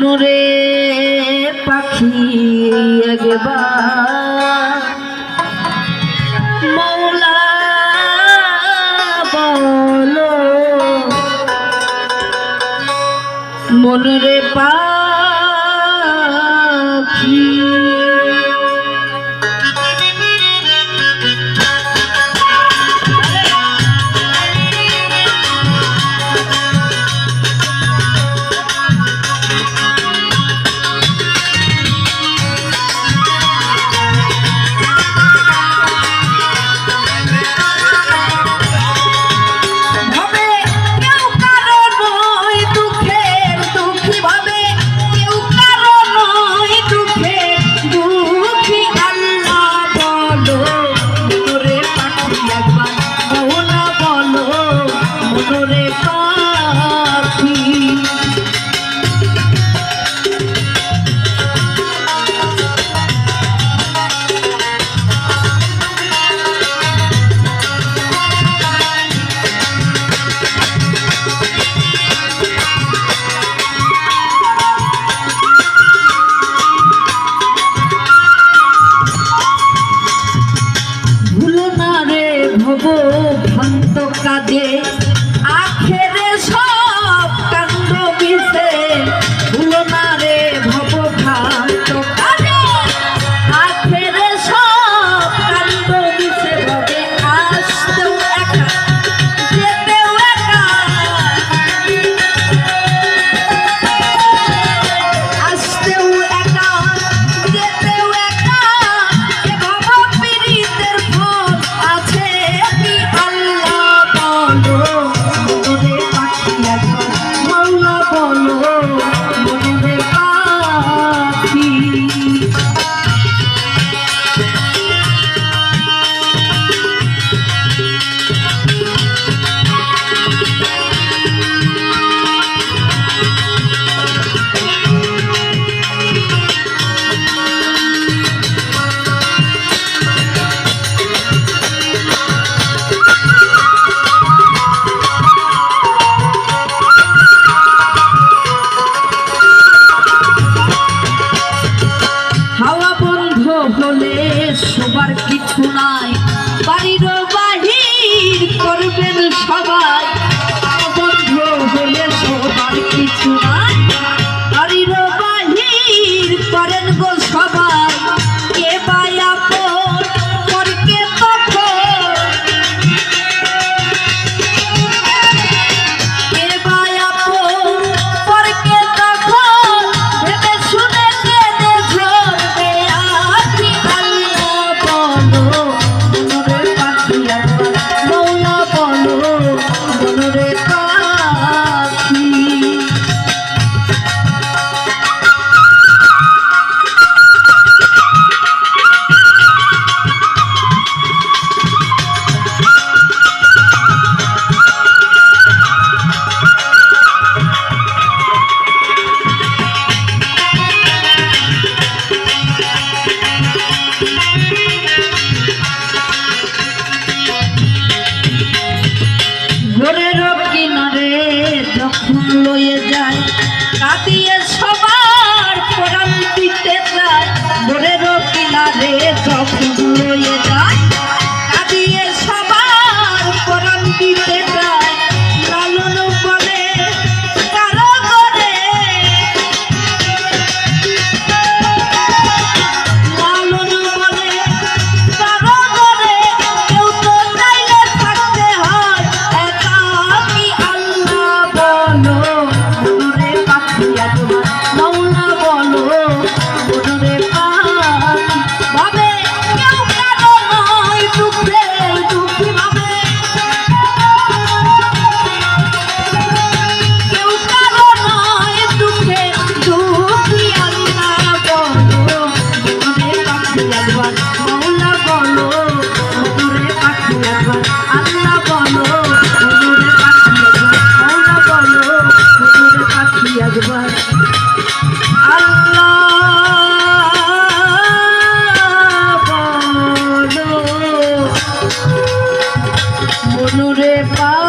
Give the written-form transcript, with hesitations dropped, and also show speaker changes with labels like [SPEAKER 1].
[SPEAKER 1] মনুরে পাখি একবার মৌলা বলো মনুরে পাখি ভ্রান্ত কাজে আখেরে সব কাণ্ড মিশে ভুলো না রে ভব ভ্রান্ত কাজে আখেরে সব কাণ্ড মিশে ভবে আসতেও একা যেতেও একা আসতেও একা যেতেও একা এ ভব পীড়িতের ফল আছে সবার কিছু নাই বাড়ির বাহির করবেন সবাই বন্ধ হলে সবার কিছু নাই বাড়ির বাহির করেন গো সবাই কে বায়া পরকে তখন কে বায়া পরকে তখন ভেবে শুনে কেঁদে ঝরবে আখি যখন লয়ে যায় কাঁদিয়ে সবার প্রাণ দিতে যায় ভোরের কিনারে যখন লয়ে যায় কাঁদিয়ে সবার প্রাণ দিতে যায় লালন বলে কারো করে লালন বলে কারো করে কেউ তো চাইলে থাকতে হয় একা কি আল্লাহ মনুরে পাখি একবার মৌলা বলো মনুরে পাখি ভাবে কেউ কারো নয় দুঃখের দুঃখী ভাবে কেউ কারো নয় দুঃখের দুঃখী আল্লাহ বলো মনুরে পাখি একবার মৌলা বলো মনুরে পাখি একবার আল্লাহ বলো মনুরে পাখি একবার মৌলা বলো মনুরে পাখি একবার আল্লাহ বলো মনুরে পাখি